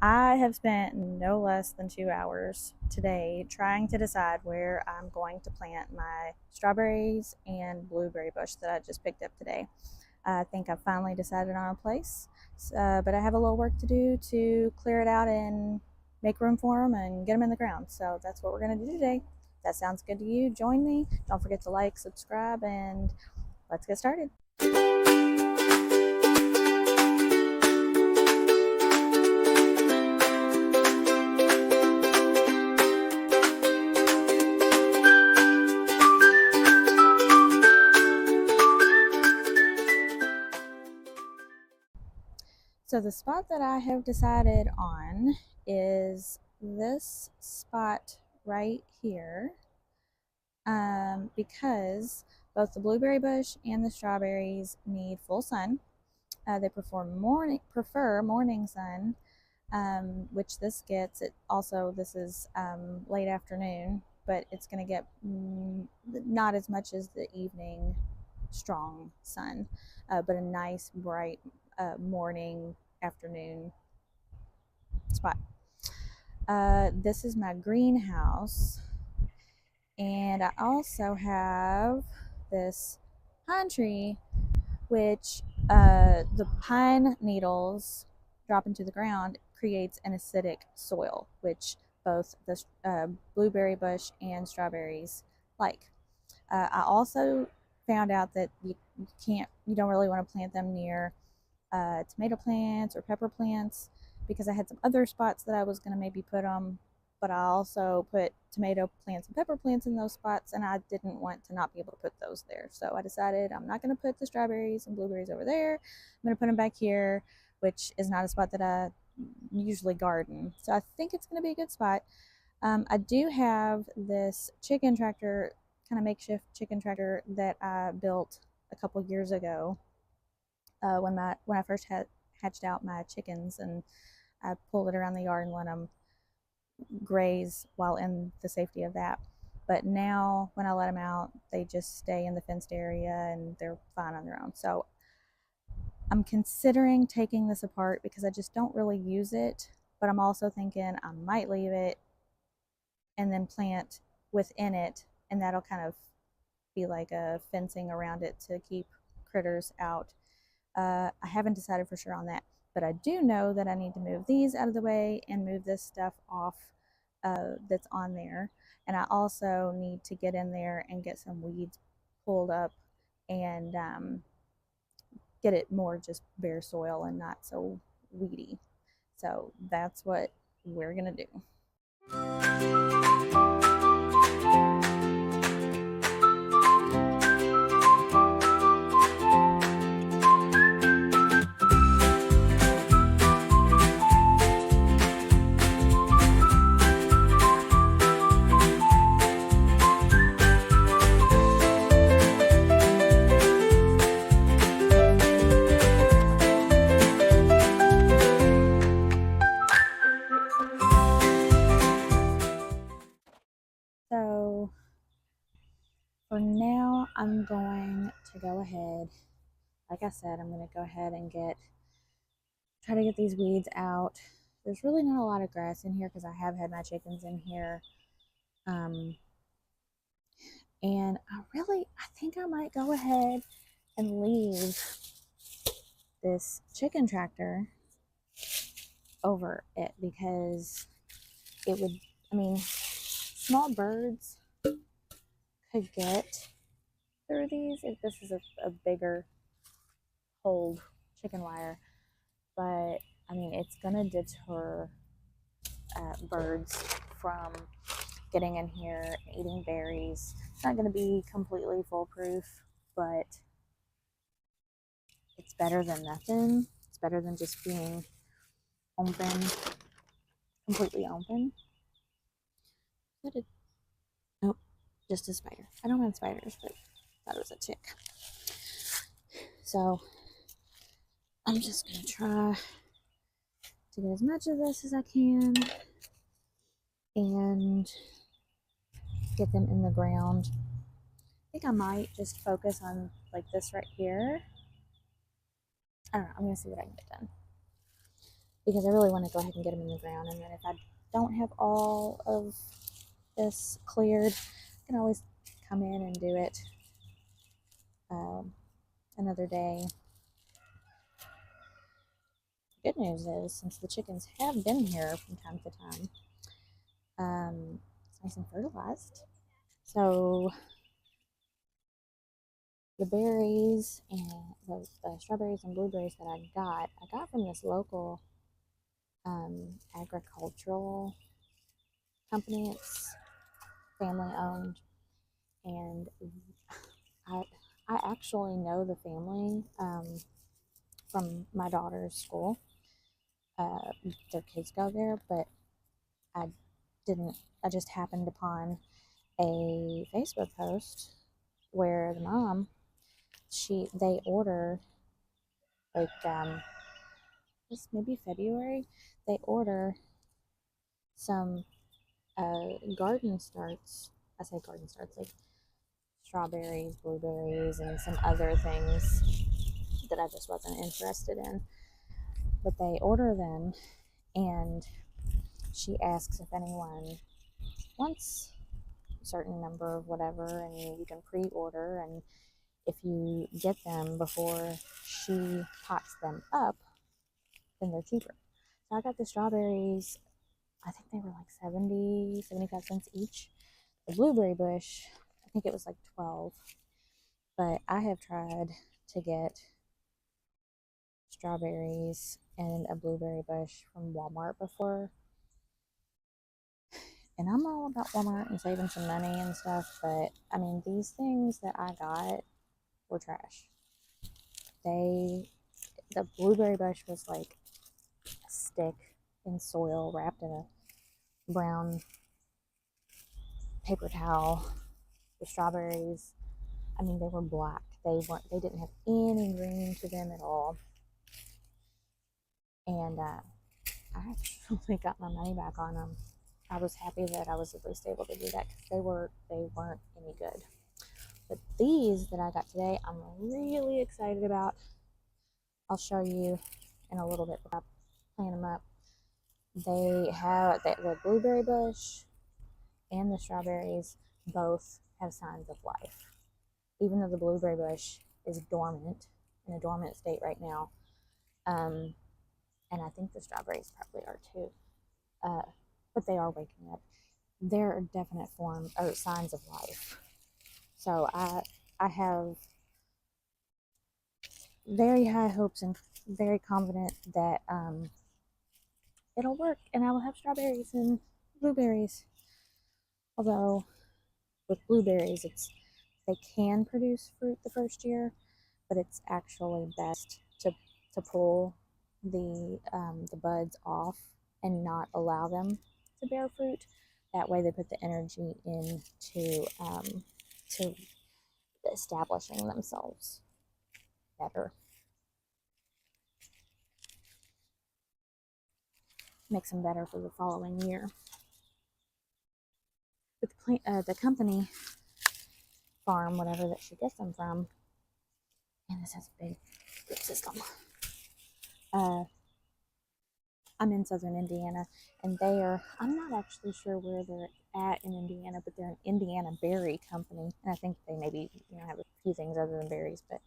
I have spent no less than 2 hours today trying to decide where I'm going to plant my strawberries and blueberry bush that I just picked up today. I think I've finally decided on a place, but I have a little work to do to clear it out and make room for them and get them in the ground. So that's what we're going to do today. If that sounds good to you, join me. Don't forget to like, subscribe, and let's get started. So the spot that I have decided on is this spot right here, because both the blueberry bush and the strawberries need full sun. They prefer morning sun, which this gets. This is late afternoon, but it's going to get not as much as the evening strong sun, but a nice bright morning afternoon spot. This is my greenhouse, and I also have this pine tree, which the pine needles drop into the ground creates an acidic soil, which both the blueberry bush and strawberries like. I also found out that you don't really want to plant them near tomato plants or pepper plants, because I had some other spots that I was going to maybe put them, but I also put tomato plants and pepper plants in those spots, and I didn't want to not be able to put those there. So I decided I'm not going to put the strawberries and blueberries over there. I'm going to put them back here, which is not a spot that I usually garden. So I think it's going to be a good spot. I do have this chicken tractor, kind of makeshift chicken tractor that I built a couple years ago. When I first hatched out my chickens, and I pulled it around the yard and let them graze while in the safety of that. But now when I let them out, they just stay in the fenced area and they're fine on their own. So I'm considering taking this apart because I just don't really use it, but I'm also thinking I might leave it and then plant within it, and that'll kind of be like a fencing around it to keep critters out. I haven't decided for sure on that, but I do know that I need to move these out of the way and move this stuff off that's on there. And I also need to get in there and get some weeds pulled up and get it more just bare soil and not so weedy. So that's what we're going to do. So for now, I'm going to go ahead, like I said, I'm going to go ahead and try to get these weeds out. There's really not a lot of grass in here because I have had my chickens in here. And I think I might go ahead and leave this chicken tractor over it, because it would, small birds could get through these if this is a bigger hold chicken wire, but it's gonna deter birds from getting in here and eating berries. It's not gonna be completely foolproof, but it's better than nothing. It's better than just being open, completely open. Oh, just a spider. I don't mind spiders, but that was a tick. So I'm just gonna try to get as much of this as I can and get them in the ground. I think I might just focus on like this right here. I don't know, I'm gonna see what I can get done. because I really want to go ahead and get them in the ground. And then if I don't have all of this cleared, I can always come in and do it another day. Good news is, since the chickens have been here from time to time, it's nice and fertilized. So the berries and the strawberries and blueberries that I got from this local agricultural company. It's family owned, and I I actually know the family from my daughter's school. Their kids go there, but I didn't. I just happened upon a Facebook post where the mom, they order like this maybe February, they order some garden starts. I say garden starts, like strawberries, blueberries, and some other things that I just wasn't interested in. But they order them, and she asks if anyone wants a certain number of whatever, and you can pre-order, and if you get them before she pots them up, then they're cheaper. So I got the strawberries, I think they were like 70, 75 cents each. The blueberry bush, I think it was like 12. But I have tried to get strawberries and a blueberry bush from Walmart before. And I'm all about Walmart and saving some money and stuff, but I mean, these things that I got were trash. The blueberry bush was like a stick in soil wrapped in a brown paper towel. The strawberries, I mean, they were black. They didn't have any green to them at all. And I actually got my money back on them. I was happy that I was at least able to do that because they weren't any good. But these that I got today, I'm really excited about. I'll show you in a little bit when I plant them up. They have the blueberry bush and the strawberries both have signs of life. Even though the blueberry bush is dormant, in a dormant state right now, and I think the strawberries probably are too, but they are waking up. There are definite signs of life. So I have very high hopes and very confident that it'll work, and I will have strawberries and blueberries. Although with blueberries, they can produce fruit the first year, but it's actually best to pull the buds off and not allow them to bear fruit. That way, they put the energy into to establishing themselves better. Makes them better for the following year. With the company farm, whatever that she gets them from, and this has a big root system. I'm in southern Indiana, and I'm not actually sure where they're at in Indiana, but they're an Indiana berry company, and I think they maybe have a few things other than berries. But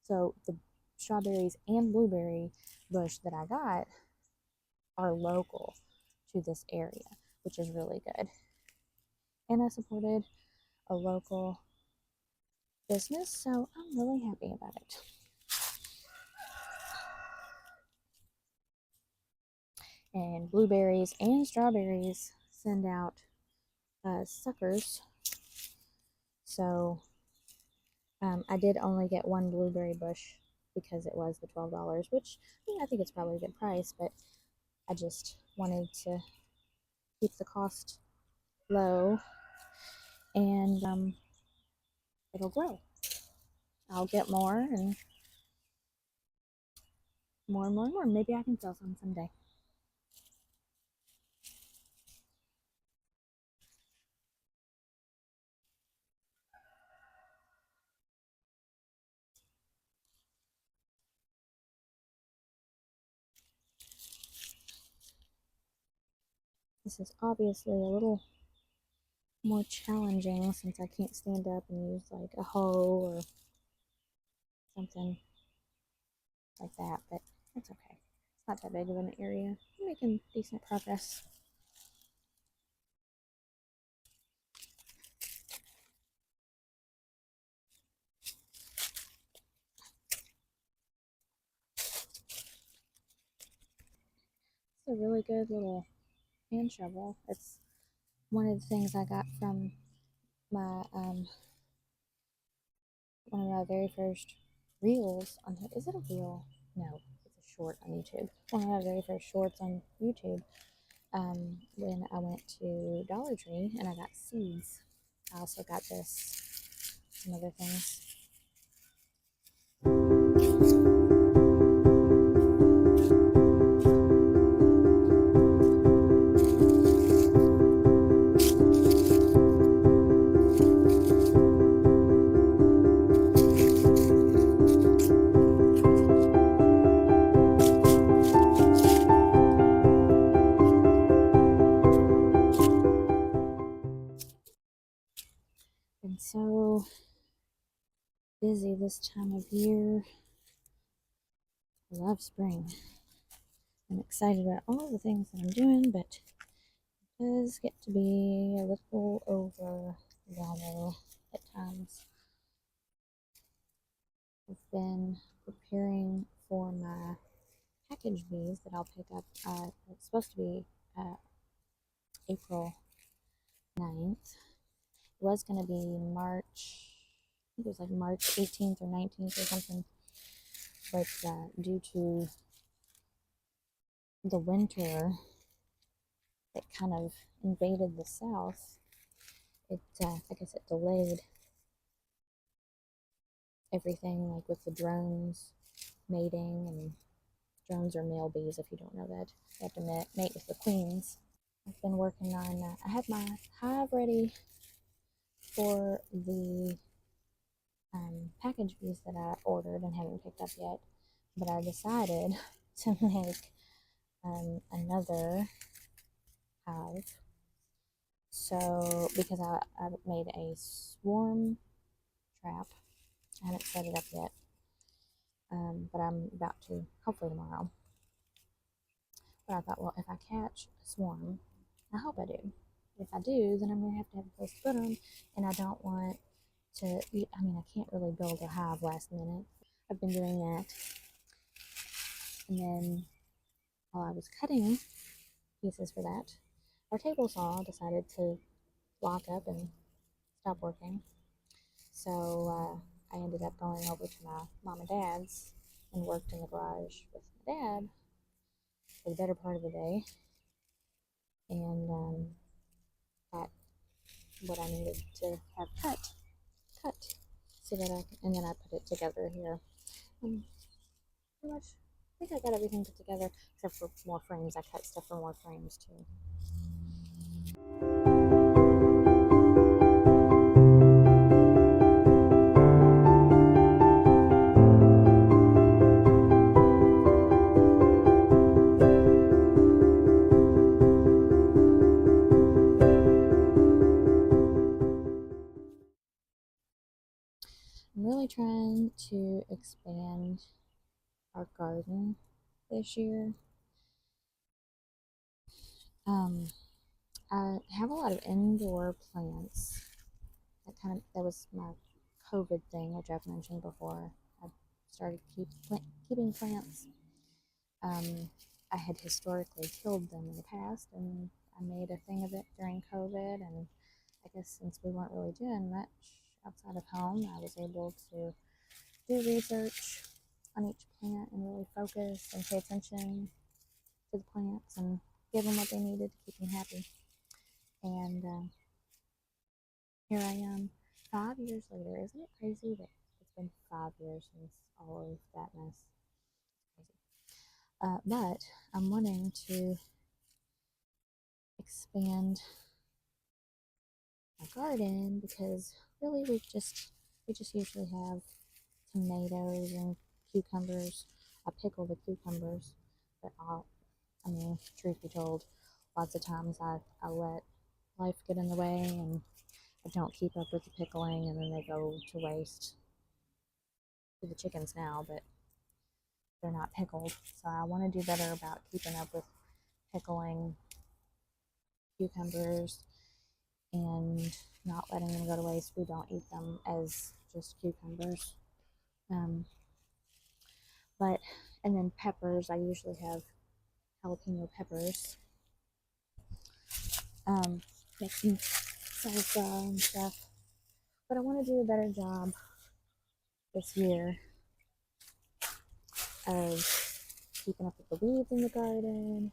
so the strawberries and blueberry bush that I got are local to this area, which is really good. And I supported a local business, so I'm really happy about it. And blueberries and strawberries send out suckers. So I did only get one blueberry bush because it was the $12, which I think it's probably a good price, but I just wanted to keep the cost low, and it'll grow. I'll get more and more and more and more. Maybe I can sell some someday. This is obviously a little more challenging since I can't stand up and use like a hoe or something like that, but it's okay. It's not that big of an area. I'm making decent progress. It's a really good little hand shovel. It's one of the things I got from my one of my very first reels on. Is it a reel? No, it's a short on YouTube. One of my very first shorts on YouTube. When I went to Dollar Tree and I got seeds. I also got some other things. Been so busy this time of year. I love spring. I'm excited about all the things that I'm doing, but it does get to be a little overwhelming at times. I've been preparing for my package bees that I'll pick up. It's supposed to be April 9th. It was going to be March, I think it was like March 18th or 19th or something, but due to the winter that kind of invaded the South, I guess it delayed everything, like with the drones mating, and drones are male bees if you don't know that. You have to mate with the queens. I've been working on, I have my hive ready for the package bees that I ordered and haven't picked up yet, but I decided to make another hive. So, because I made a swarm trap, I haven't set it up yet, but I'm about to, hopefully tomorrow. But I thought, well, if I catch a swarm, I hope I do. If I do, then I'm going to have a place to put them, and I don't want to, I mean, I can't really build a hive last minute. I've been doing that, and then while I was cutting pieces for that, our table saw decided to lock up and stop working. So I ended up going over to my mom and dad's and worked in the garage with my dad for the better part of the day, and got what I needed to have cut, so that and then I put it together here. Pretty much, I think I got everything put together except for more frames. I cut stuff for more frames too. I'm really trying to expand our garden this year. I have a lot of indoor plants. That was my COVID thing, which I've mentioned before. I started keeping plants. I had historically killed them in the past, and I made a thing of it during COVID. And I guess since we weren't really doing much outside of home, I was able to do research on each plant and really focus and pay attention to the plants and give them what they needed to keep them happy. And here I am 5 years later. Isn't it crazy that it's been 5 years since all of that mess? Crazy. But I'm wanting to expand my garden because really we just usually have tomatoes and cucumbers. I pickle the cucumbers, but I mean, truth be told, lots of times I let life get in the way and I don't keep up with the pickling, and then they go to waste to the chickens now, but they're not pickled. So I want to do better about keeping up with pickling cucumbers and not letting them go to waste. We don't eat them as just cucumbers. Um, but, and then peppers, I usually have jalapeno peppers. Making salsa and stuff. But I want to do a better job this year of keeping up with the weeds in the garden,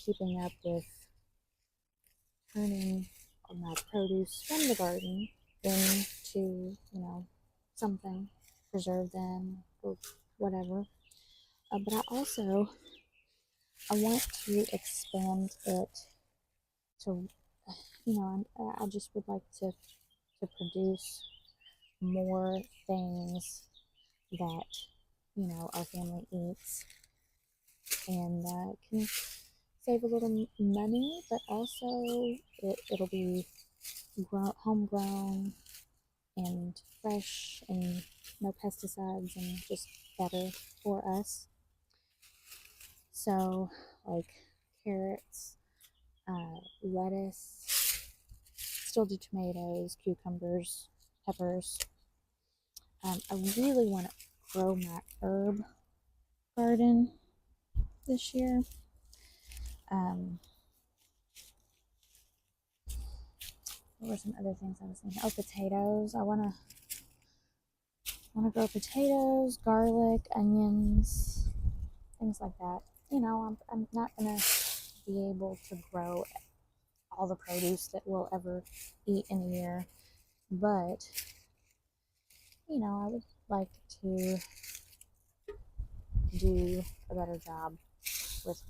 keeping up with turning my produce from the garden into, something, preserve them or whatever. But I want to expand it to, I just would like to produce more things that, our family eats and can save a little money, but also it'll be homegrown and fresh and no pesticides and just better for us. So, like carrots, lettuce, still do tomatoes, cucumbers, peppers. I really want to grow my herb garden this year. What were some other things I was thinking? Oh, potatoes. I want to grow potatoes, garlic, onions, things like that. I'm not gonna be able to grow all the produce that we'll ever eat in a year, but I would like to do a better job with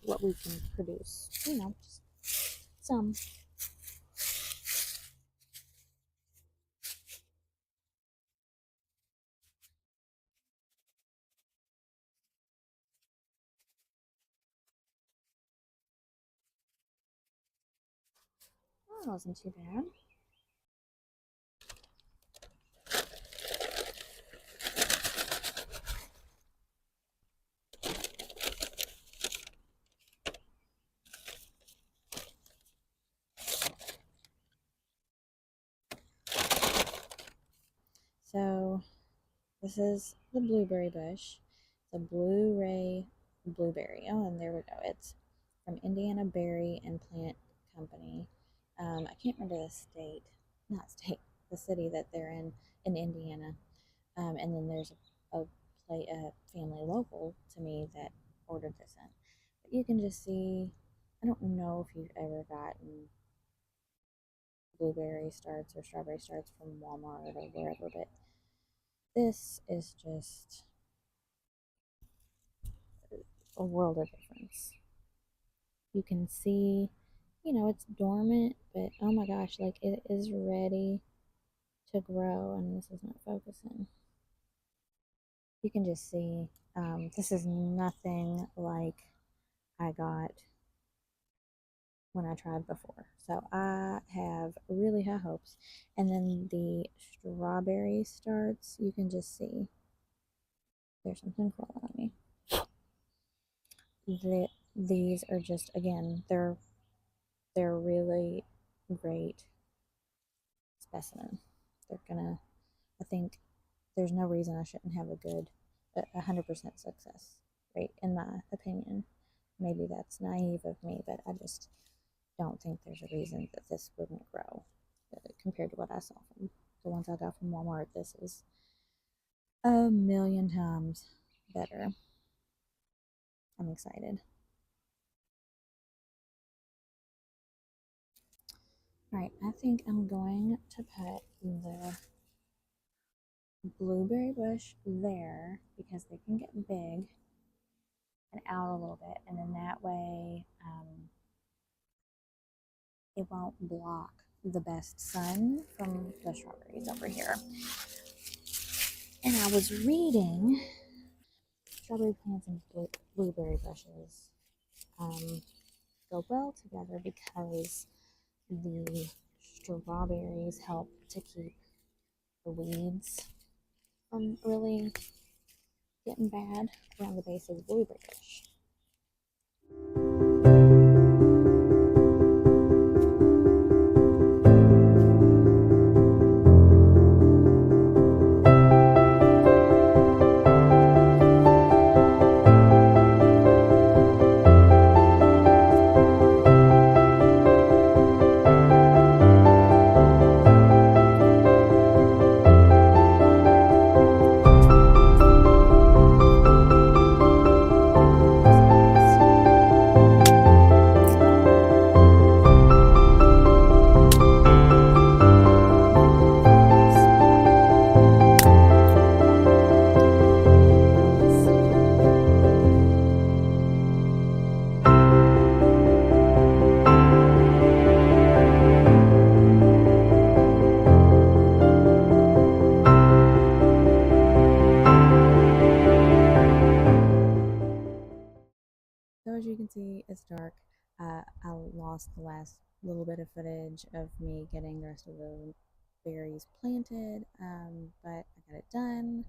what we can produce. Just some. Oh, that wasn't too bad. So this is the blueberry bush. It's a Blu-ray blueberry. Oh, and there we go. It's from Indiana Berry and Plant Company. I can't remember the state, not state, the city that they're in Indiana. And then there's a family local to me that ordered this in. But you can just see, I don't know if you've ever gotten blueberry starts or strawberry starts from Walmart or wherever, but this is just a world of difference. You can see, it's dormant, but oh my gosh, like it is ready to grow, and this is not focusing. You can just see, this is nothing like I got when I tried before. So I have really high hopes. And then the strawberry starts, you can just see there's something crawling on me. These are just, again, they're really great specimen. They're gonna, I think there's no reason I shouldn't have a good 100% success rate, in my opinion. Maybe that's naive of me, but I just don't think there's a reason that this wouldn't grow compared to what I saw from the ones I got from Walmart. This is a million times better. I'm excited. All right, I think I'm going to put the blueberry bush there because they can get big and out a little bit, and then that way it won't block the best sun from the strawberries over here. And I was reading strawberry plants and blueberry bushes. go well together because the strawberries help to keep the weeds from really getting bad around the base of the blueberry bush. So as you can see, it's dark. I lost the last little bit of footage of me getting the rest of the berries planted, but I got it done.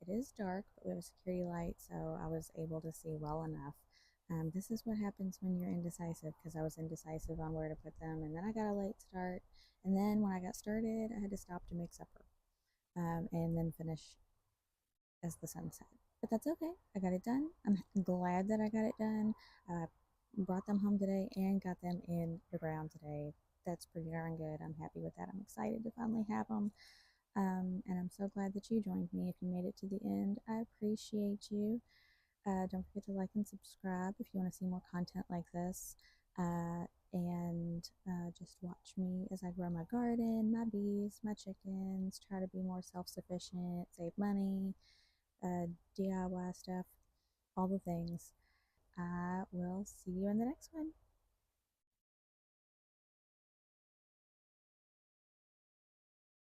It is dark, but we have a security light, so I was able to see well enough. This is what happens when you're indecisive, because I was indecisive on where to put them, and then I got a late start. And then when I got started, I had to stop to make supper, and then finish as the sun set. But that's okay. I got it done. I'm glad that I got it done. I brought them home today and got them in the ground today. That's pretty darn good. I'm happy with that. I'm excited to finally have them. And I'm so glad that you joined me. If you made it to the end, I appreciate you. Don't forget to like and subscribe if you want to see more content like this. And just watch me as I grow my garden, my bees, my chickens, try to be more self sufficient, save money, DIY stuff, all the things. I will see you in the next one.